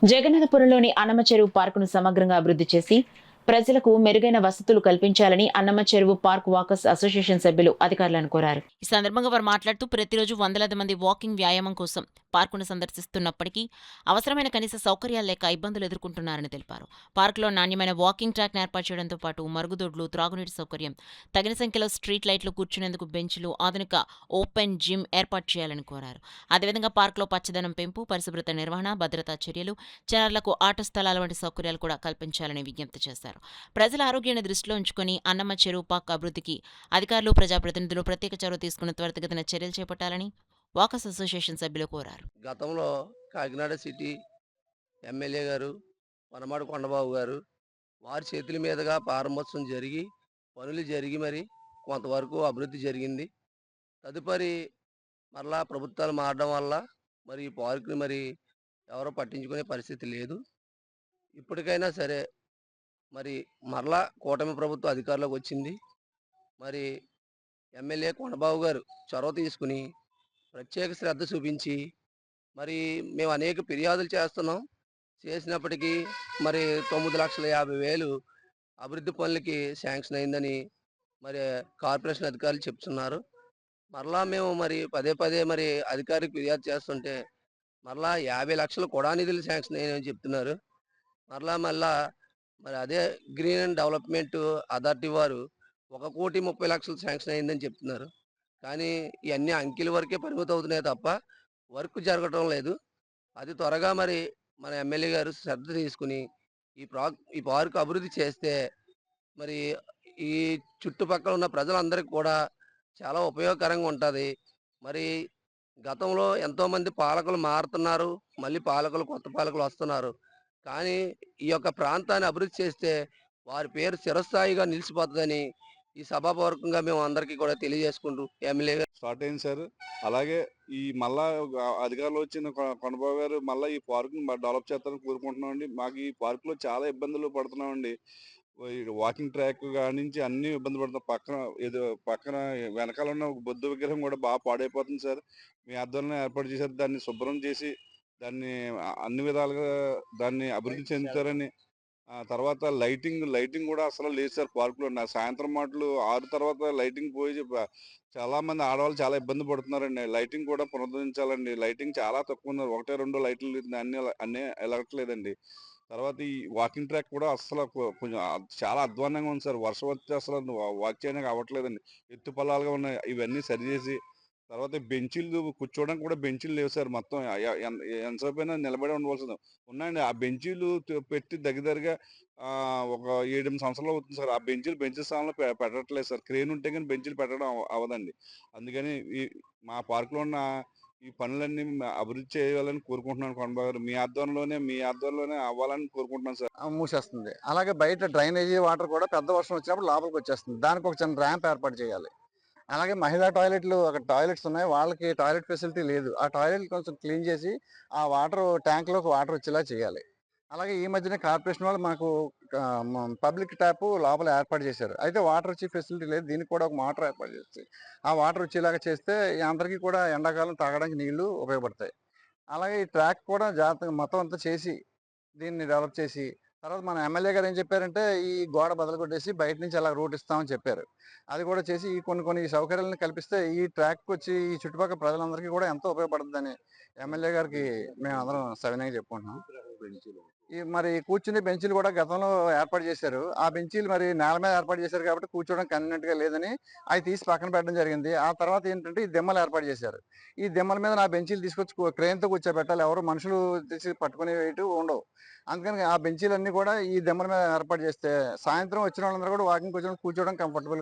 జగన్నాథపురంలోని అన్నమ చెరువు పార్కును సమగ్రంగా అభివృద్ధి చేసి ప్రజలకు మెరుగైన వసతులు కల్పించాలని అన్నమ చెరువు పార్క్ వాకర్స్ అసోసియేషన్ సభ్యులు అధికారులను కోరారు. ఈ సందర్భంగా వారు మాట్లాడుతూ ప్రతిరోజు వందలాది మంది వాకింగ్ వ్యాయామం కోసం పార్కును సందర్శిస్తున్నప్పటికీ అవసరమైన కనీస సౌకర్యాలు లేక ఇబ్బందులు ఎదుర్కొంటున్నారని తెలిపారు. పార్కులో నాణ్యమైన వాకింగ్ ట్రాక్ ఏర్పాటు చేయడంతో పాటు మరుగుదొడ్లు, త్రాగునీటి సౌకర్యం, తగిన సంఖ్యలో స్ట్రీట్ లైట్లు, కూర్చునేందుకు బెంచ్లు, ఆధునిక ఓపెన్ జిమ్ ఏర్పాటు చేయాలని కోరారు. అదేవిధంగా పార్కులో పచ్చదనం పెంపు, పరిశుభ్రత నిర్వహణ, భద్రతా చర్యలు, చిన్నారులకు ఆట స్థలాల వంటి సౌకర్యాలు కూడా కల్పించాలని విజ్ఞప్తి చేశారు. ప్రజల ఆరోగ్యాన్ని దృష్టిలో ఉంచుకుని అన్నమ చెరువు పార్క్ అభివృద్ధికి అధికారులు, ప్రజాప్రతినిధులు ప్రత్యేక చొరవ తీసుకుని త్వరితగతిన చర్యలు చేపట్టాలని వాకర్స్ అసోసియేషన్ సభ్యులు కోరారు. గతంలో కాకినాడ సిటీ ఎమ్మెల్యే గారు వనమాడి కొండబాబు గారు వారి చేతుల మీదుగా ప్రారంభోత్సవం జరిగి పనులు జరిగి మరి కొంతవరకు అభివృద్ధి జరిగింది. తదుపరి మరలా ప్రభుత్వాలు మారడం వల్ల మరి ఈ పార్కుని మరి ఎవరో పట్టించుకునే పరిస్థితి లేదు. ఇప్పటికైనా సరే మరి మరలా కూటమి ప్రభుత్వం అధికారంలోకి వచ్చింది. మరి ఎమ్మెల్యే కొండబాబు గారు చొరవ తీసుకుని ప్రత్యేక శ్రద్ధ చూపించి మరి మేము అనేక ఫిర్యాదులు చేస్తున్నాం. చేసినప్పటికీ మరి 9,50,000 అభివృద్ధి పనులకి శాంక్షన్ అయిందని మరి కార్పొరేషన్ అధికారులు చెప్తున్నారు. మరలా మేము మరి పదే పదే మరి అధికారికి ఫిర్యాదు చేస్తుంటే మరలా 50,00,000 కూడా నిధులు శాంక్షన్ అయ్యాయని చెప్తున్నారు. మరలా మరి అదే గ్రీన్ అండ్ డెవలప్మెంట్ అథారిటీ వారు 1,30,00,000 శాంక్షన్ అయిందని చెప్తున్నారు. కానీ ఇవన్నీ అంకెల వరకే పరిమితం అవుతున్నాయి తప్ప వర్క్ జరగటం లేదు. అది త్వరగా మరి మన ఎమ్మెల్యే గారు శ్రద్ధ తీసుకుని ఈ పార్క్ అభివృద్ధి చేస్తే మరి ఈ చుట్టుపక్కల ఉన్న ప్రజలందరికీ కూడా చాలా ఉపయోగకరంగా ఉంటది. మరి గతంలో ఎంతోమంది పాలకులు మారుతున్నారు. మళ్ళీ కొత్త పాలకులు వస్తున్నారు. కానీ ఈ యొక్క ప్రాంతాన్ని అభివృద్ధి చేస్తే వారి పేరు చిరస్థాయిగా నిలిచిపోతదని ఈ సభాపూర్వకంగా మేము అందరికీ కూడా తెలియజేసుకుంటూ ఎమ్మెల్యే స్టార్ట్ అయింది సార్. అలాగే ఈ మళ్ళా అధికారంలో వచ్చిన కొండబాబు గారు మళ్ళా ఈ పార్క్‌ని డెవలప్ చేస్తారని కోరుకుంటున్నామండి. మాకు ఈ పార్క్‌లో చాలా ఇబ్బందులు పడుతున్నామండి. ఈ వాకింగ్ ట్రాక్ కానించి అన్నీ ఇబ్బంది పడుతున్నాం. పక్కన వెనకాల ఉన్న ఒక బుద్ధ విగ్రహం కూడా పాడైపోతుంది సార్. మీ ఆధ్వర్యంలో ఏర్పాటు చేశారు. దాన్ని శుభ్రం చేసి దాన్ని అన్ని విధాలుగా దాన్ని అభివృద్ధి చెందుతారని తర్వాత లైటింగ్ కూడా అసలు లేదు సార్ పార్క్‌లో. సాయంత్రం మాటలు 6 తర్వాత లైటింగ్ పోయి చాలా మంది ఆడవాళ్ళు చాలా ఇబ్బంది పడుతున్నారండి. లైటింగ్ కూడా పునరుద్ధరించాలండి. లైటింగ్ చాలా తక్కువుంది. 1, 2 లైట్లు అన్నీ ఎలగట్లేదండి. తర్వాత ఈ వాకింగ్ ట్రాక్ కూడా అస్సలు కొంచెం చాలా అధ్వాన్నంగా ఉంది సార్. వర్షం వస్తే అసలు వాక్ చేయడానికి అవ్వట్లేదండి. ఎత్తు పల్లాలుగా ఉన్నాయి. ఇవన్నీ సరిచేసి తర్వాత బెంచీలు కూర్చోవడానికి కూడా బెంచీలు లేవు సార్. మొత్తం ఎంతసేపైనా నిలబడే ఉండవలసింది. ఉన్నాయండి. ఆ బెంచీలు పెట్టి దగ్గరగా ఒక 7, 8 సంవత్సరాలు అవుతుంది సార్. ఆ బెంచ్ స్థానంలో పెట్టట్లేదు సార్. క్రేన్ ఉంటే గాని బెంచీలు పెట్టడం అవ్వదండి. అందుకని మా పార్క్‌లో ఉన్న ఈ పనులన్నీ అభివృద్ధి చేయాలని కోరుకుంటున్నాను కొండబాబు గారు. మీ ఆధ్వర్యంలోనే అవ్వాలని కోరుకుంటున్నాను సార్. మూసేస్తుంది. అలాగే బయట డ్రైనేజీ వాటర్ కూడా పెద్ద వర్షం వచ్చినప్పుడు లోపలికొచ్చేస్తుంది. దానికి ఒక చిన్న ర్యాంప్ ఏర్పాటు చేయాలి. అలాగే మహిళా టాయిలెట్లు అక్కడ టాయిలెట్స్ ఉన్నాయి. వాళ్ళకి టాయిలెట్ ఫెసిలిటీ లేదు. ఆ టాయిలెట్ కొంచెం క్లీన్ చేసి ఆ ట్యాంక్‌లోకి వాటర్ వచ్చేలా చేయాలి. అలాగే ఈ మధ్యనే కార్పొరేషన్ వాళ్ళు మాకు పబ్లిక్ ట్యాప్ లోపల ఏర్పాటు చేశారు. అయితే వాటర్ వచ్చే ఫెసిలిటీ లేదు. దీనికి కూడా ఒక మోటార్ ఏర్పాటు చేసి ఆ వాటర్ వచ్చేలాగా చేస్తే అందరికీ కూడా ఎండాకాలం తాగడానికి నీళ్లు ఉపయోగపడతాయి. అలాగే ఈ ట్రాక్ కూడా జాగ్రత్తగా మొత్తం అంతా చేసి దీన్ని డెవలప్ చేసి తర్వాత మన ఎమ్మెల్యే గారు ఏం చెప్పారంటే ఈ గోడ బదలగొట్టేసి బయట నుంచి అలా రూట్ ఇస్తామని చెప్పారు. అది కూడా చేసి ఈ కొన్ని సౌకర్యాలను కల్పిస్తే ఈ ట్రాక్ వచ్చి ఈ చుట్టుపక్కల ప్రజలందరికీ కూడా ఎంతో ఉపయోగపడుతుందని ఎమ్మెల్యే గారికి మేము అందరం సవినయంగా చెప్పుకుంటున్నాం. ఈ మరి కూర్చునే బెంచీలు కూడా గతంలో ఏర్పాటు చేశారు. ఆ బెంచీలు మరి నేల మీద ఏర్పాటు చేశారు కాబట్టి కూర్చోవడం కన్వీనియంట్ గా లేదని అవి తీసి పక్కన పెట్టడం జరిగింది. ఆ తర్వాత ఏంటంటే ఈ దిమ్మలు ఏర్పాటు చేశారు. ఈ దిమ్మల మీద నా బెంచీలు తీసుకొచ్చి క్రేన్ తో కూర్చోబెట్టాలి. ఎవరు మనుషులు తీసి పట్టుకునేవి ఉండవు. అందుకని ఆ బెంచీలన్నీ కూడా ఈ దిమ్మల మీద ఏర్పాటు చేస్తే సాయంత్రం వచ్చిన వాళ్ళందరూ కూడా వాకింగ్ కూర్చోవడం కంఫర్టబుల్